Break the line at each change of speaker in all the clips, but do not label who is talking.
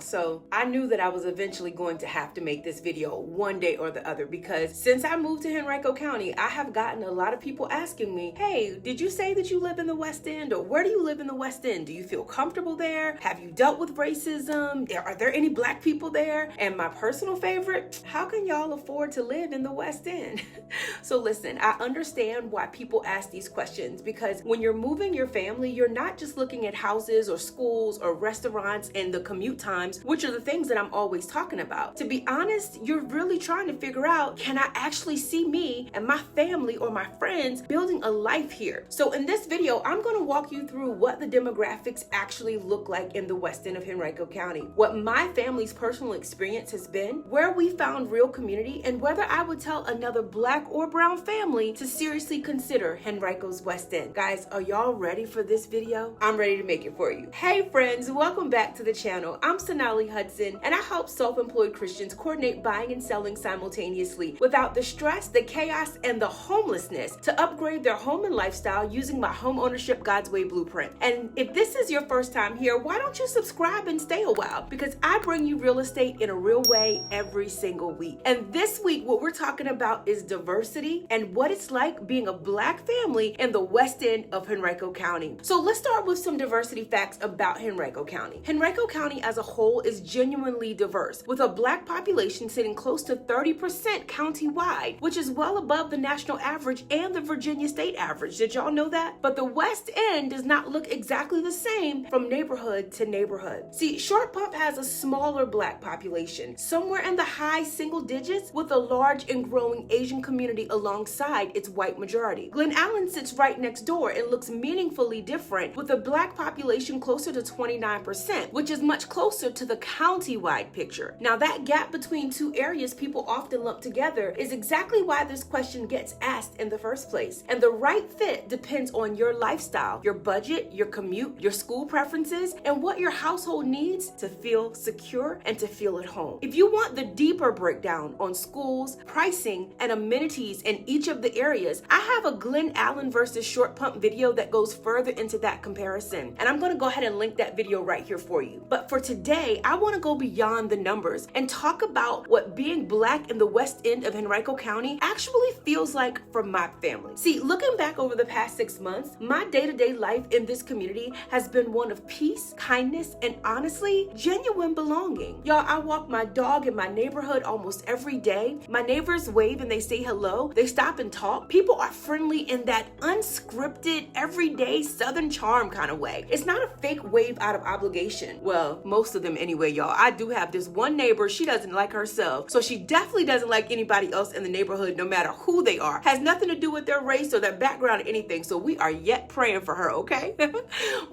So I knew that I was eventually going to have to make this video one day or the other, because since I moved to Henrico County, I have gotten a lot of people asking me, hey, did you say that you live in the West End? Or where do you live in the West End? Do you feel comfortable there? Have you dealt with racism? Are there any black people there? And my personal favorite, how can y'all afford to live in the West End? So listen, I understand why people ask these questions, because when you're moving your family, you're not just looking at houses or schools or restaurants and the commute times, which are the things that I'm always talking about. To be honest, you're really trying to figure out, can I actually see me and my family or my friends building a life here? So in this video, I'm going to walk you through what the demographics actually look like in the West End of Henrico County, what my family's personal experience has been, where we found real community, and whether I would tell another black or brown family to seriously consider Henrico's West End. Guys, are y'all ready for this video? I'm ready to make it for you. Hey friends, welcome back to the channel. I'm Sonali Hudson, and I help self-employed Christians coordinate buying and selling simultaneously without the stress, the chaos, and the homelessness to upgrade their home and lifestyle using my Homeownership God's Way blueprint. And if this is your first time here, why don't you subscribe and stay a while? Because I bring you real estate in a real way every single week. And this week, what we're talking about is diversity and what it's like being a black family in the West End of Henrico County. So let's start with some diversity facts about Henrico County. Henrico County as a whole is genuinely diverse, with a black population sitting close to 30% countywide, which is well above the national average and the Virginia state average. Did y'all know that? But the West End does not look exactly the same from neighborhood to neighborhood. See, Short Pump has a smaller black population, somewhere in the high single digits, with a large and growing Asian community alongside its white majority. Glen Allen sits right next door and looks meaningfully different, with a black population closer to 29%, which is much closer to the county-wide picture. Now, that gap between two areas people often lump together is exactly why this question gets asked in the first place. And the right fit depends on your lifestyle, your budget, your commute, your school preferences, and what your household needs to feel secure and to feel at home. If you want the deeper breakdown on schools, pricing, and amenities in each of the areas, I have a Glen Allen versus Short Pump video that goes further into that comparison. And I'm going to go ahead and link that video right here for you. But for today, I want to go beyond the numbers and talk about what being black in the West End of Henrico County actually feels like for my family. See, looking back over the past 6 months, my day-to-day life in this community has been one of peace, kindness, and honestly, genuine belonging. Y'all, I walk my dog in my neighborhood almost every day. My neighbors wave and they say hello. They stop and talk. People are friendly in that unscripted, everyday Southern charm kind of way. It's not a fake wave out of obligation. Well, most of them anyway, y'all. I do have this one neighbor, she doesn't like herself, so she definitely doesn't like anybody else in the neighborhood, no matter who they are. Has nothing to do with their race or their background or anything, so we are yet praying for her, okay?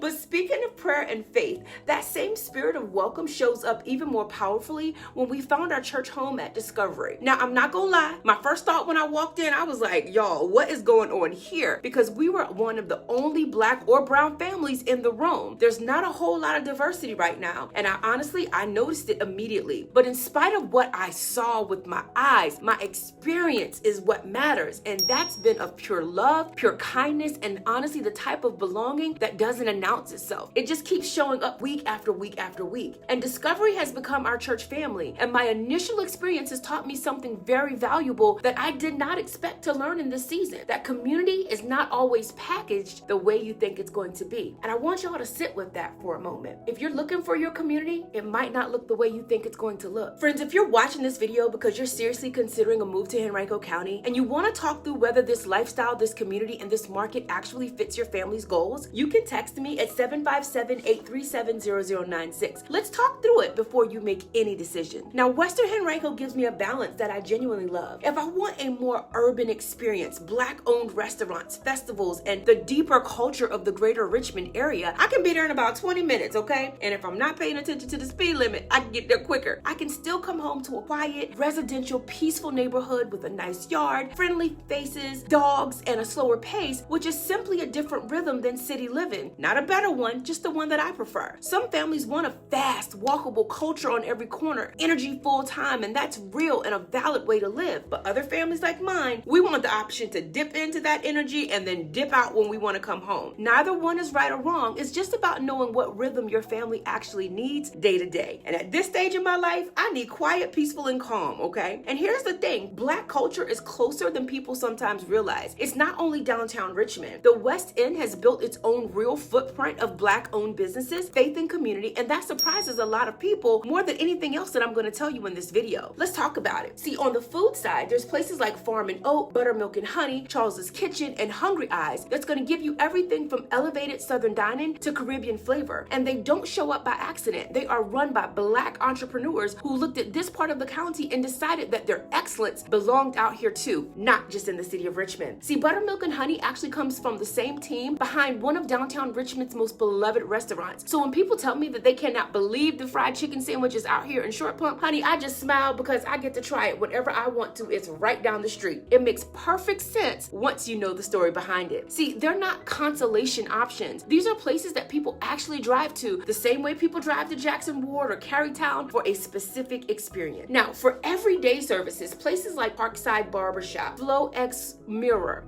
But speaking of prayer and faith, that same spirit of welcome shows up even more powerfully when we found our church home at Discovery. Now, I'm not gonna lie, my first thought when I walked in, I was like, y'all, what is going on here? Because we were one of the only black or brown families in the room. There's not a whole lot of diversity right now, and I noticed it immediately. But in spite of what I saw with my eyes, my experience is what matters, and that's been of pure love, pure kindness, and honestly the type of belonging that doesn't announce itself. It just keeps showing up week after week after week. And Discovery has become our church family, and my initial experience has taught me something very valuable that I did not expect to learn in this season. That community is not always packaged the way you think it's going to be. And I want y'all to sit with that for a moment. If you're looking for your community, it might not look the way you think it's going to look. Friends, if you're watching this video because you're seriously considering a move to Henrico County and you want to talk through whether this lifestyle, this community, and this market actually fits your family's goals, you can text me at 757-837-0096. Let's talk through it before you make any decision. Now, Western Henrico gives me a balance that I genuinely love. If I want a more urban experience, black-owned restaurants, festivals, and the deeper culture of the Greater Richmond area, I can be there in about 20 minutes, okay? And if I'm not paying attention to the speed limit, I can get there quicker. I can still come home to a quiet, residential, peaceful neighborhood with a nice yard, friendly faces, dogs, and a slower pace, which is simply a different rhythm than city living. Not a better one, just the one that I prefer. Some families want a fast, walkable culture on every corner, energy full time, and that's real and a valid way to live. But other families like mine, we want the option to dip into that energy and then dip out when we want to come home. Neither one is right or wrong. It's just about knowing what rhythm your family actually needs day to day. And at this stage in my life, I need quiet, peaceful, and calm, okay? And here's the thing, Black culture is closer than people sometimes realize. It's not only downtown Richmond. The West End has built its own real footprint of Black-owned businesses, faith, and community, and that surprises a lot of people more than anything else that I'm going to tell you in this video. Let's talk about it. See, on the food side, there's places like Farm and Oak, Buttermilk and Honey, Charles's Kitchen, and Hungry Eyes that's going to give you everything from elevated Southern dining to Caribbean flavor. And they don't show up by accident. They are run by Black entrepreneurs who looked at this part of the county and decided that their excellence belonged out here too, not just in the city of Richmond. See, Buttermilk and Honey actually comes from the same team behind one of downtown Richmond's most beloved restaurants. So when people tell me that they cannot believe the fried chicken sandwiches out here in Short Pump, honey, I just smile because I get to try it whenever I want to. It's right down the street. It makes perfect sense once you know the story behind it. See, they're not consolation options. These are places that people actually drive to the same way people drive to Jackson Ward or Carytown for a specific experience. Now, for everyday services, places like Parkside Barbershop, Flow X Mirror,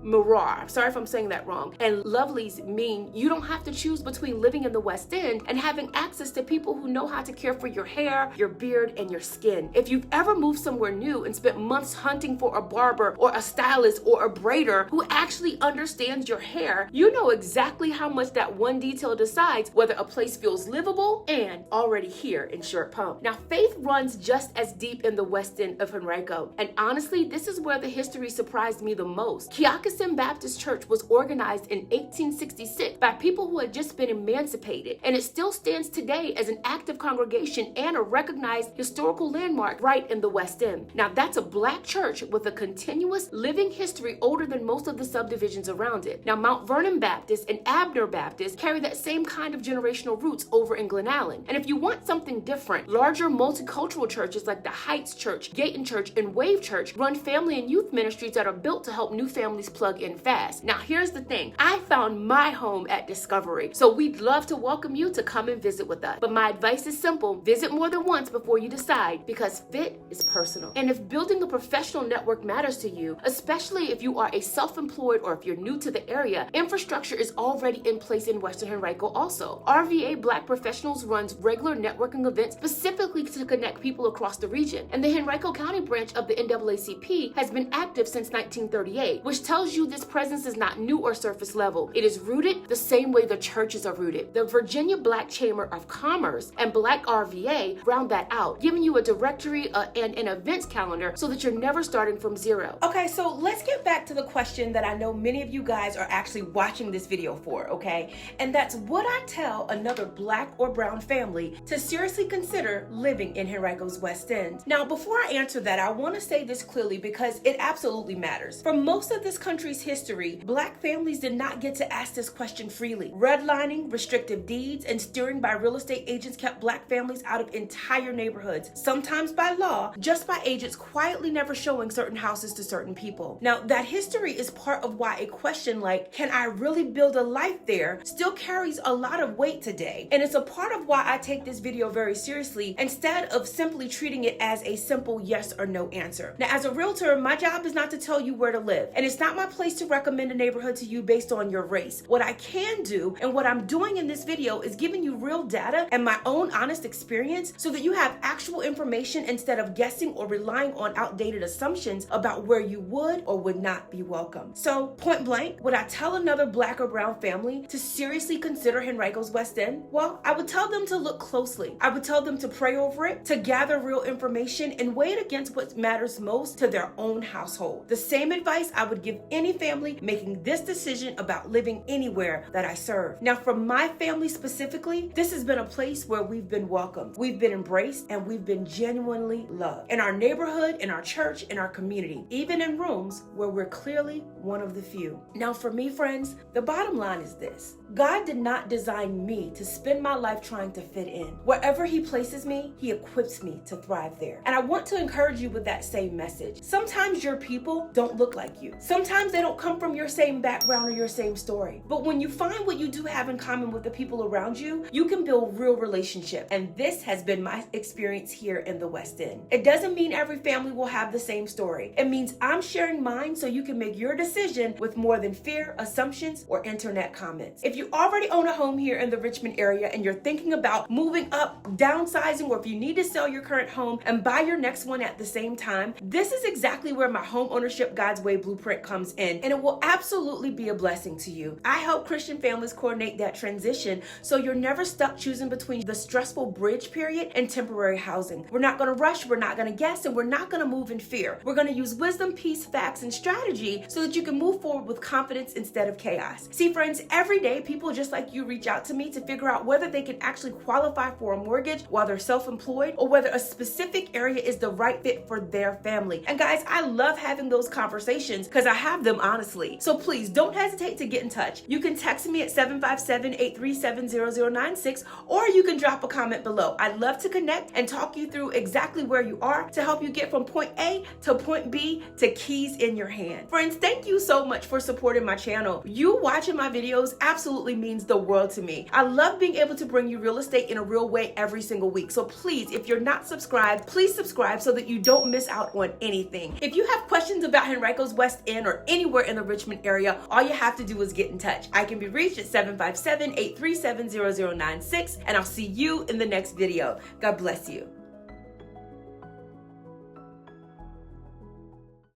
sorry if I'm saying that wrong, and Lovely's mean you don't have to choose between living in the West End and having access to people who know how to care for your hair, your beard, and your skin. If you've ever moved somewhere new and spent months hunting for a barber or a stylist or a braider who actually understands your hair, you know exactly how much that one detail decides whether a place feels livable and already here in Short Pump. Now, faith runs just as deep in the West End of Henrico, and honestly, this is where the history surprised me the most. Kiokasin Baptist Church was organized in 1866 by people who had just been emancipated, and it still stands today as an active congregation and a recognized historical landmark right in the West End. Now, that's a Black church with a continuous living history older than most of the subdivisions around it. Now, Mount Vernon Baptist and Abner Baptist carry that same kind of generational roots over in Glen Allen. And if you want something different, larger multicultural churches like the Heights Church, Gayton Church, and Wave Church run family and youth ministries that are built to help new families plug in fast. Now, here's the thing. I found my home at Discovery, so we'd love to welcome you to come and visit with us. But my advice is simple. Visit more than once before you decide, because fit is personal. And if building a professional network matters to you, especially if you are a self-employed or if you're new to the area, infrastructure is already in place in Western Henrico also. RVA Black Professionals runs regular networking events specifically to connect people across the region. And the Henrico County branch of the NAACP has been active since 1938, which tells you this presence is not new or surface level. It is rooted the same way the churches are rooted. The Virginia Black Chamber of Commerce and Black RVA round that out, giving you a directory and an events calendar so that you're never starting from zero. Okay, so let's get back to the question that I know many of you guys are actually watching this video for, okay? And that's, would I tell another Black or brown family to seriously consider living in Henrico's West End? Now, before I answer that, I want to say this clearly because it absolutely matters. For most of this country's history, Black families did not get to ask this question freely. Redlining, restrictive deeds, and steering by real estate agents kept Black families out of entire neighborhoods, sometimes by law, just by agents quietly never showing certain houses to certain people. Now, that history is part of why a question like, can I really build a life there, still carries a lot of weight today. And it's a part of why I take this video very seriously instead of simply treating it as a simple yes or no answer. Now, as a realtor, my job is not to tell you where to live, and it's not my place to recommend a neighborhood to you based on your race. What I can do, and what I'm doing in this video, is giving you real data and my own honest experience so that you have actual information instead of guessing or relying on outdated assumptions about where you would or would not be welcome. So, point blank, would I tell another Black or brown family to seriously consider Henrico's West End? Well, I would tell them to look closely. I would tell them to pray over it, to gather real information, and weigh it against what matters most to their own household. The same advice I would give any family making this decision about living anywhere that I serve. Now, for my family specifically, this has been a place where we've been welcomed, we've been embraced, and we've been genuinely loved. In our neighborhood, in our church, in our community, even in rooms where we're clearly one of the few. Now, for me, friends, the bottom line is this. God did not design me to spend my life trying to fit in. Wherever He places me, He equips me to thrive there. And I want to encourage you with that same message. Sometimes your people don't look like you. Sometimes they don't come from your same background or your same story. But when you find what you do have in common with the people around you, you can build real relationships. And this has been my experience here in the West End. It doesn't mean every family will have the same story. It means I'm sharing mine so you can make your decision with more than fear, assumptions, or internet comments. If you already own a home here in the Richmond area and you're thinking about moving up, downsizing, or if you need to sell your current home and buy your next one at the same time, this is exactly where my Home Ownership God's Way Blueprint comes in, and it will absolutely be a blessing to you. I help Christian families coordinate that transition so you're never stuck choosing between the stressful bridge period and temporary housing. We're not going to rush, we're not going to guess, and we're not going to move in fear. We're going to use wisdom, peace, facts, and strategy so that you can move forward with confidence instead of chaos. See, friends, every day people just like you reach out to me to figure out whether they can actually qualify for a mortgage while they're self-employed or whether a specific area is the right fit for their family. And guys, I love having those conversations because I have them honestly. So please don't hesitate to get in touch. You can text me at 757-837-0096 or you can drop a comment below. I'd love to connect and talk you through exactly where you are to help you get from point A to point B to keys in your hand. Friends, thank you so much for supporting my channel. You watching my videos absolutely means the world to me. I love being able to bring you real estate in a real way every single week. So please, if you're not subscribed, please subscribe so that you don't miss out on anything. If you have questions about Henrico's West End or anywhere in the Richmond area, all you have to do is get in touch. I can be reached at 757-837-0096, and I'll see you in the next video. God bless you.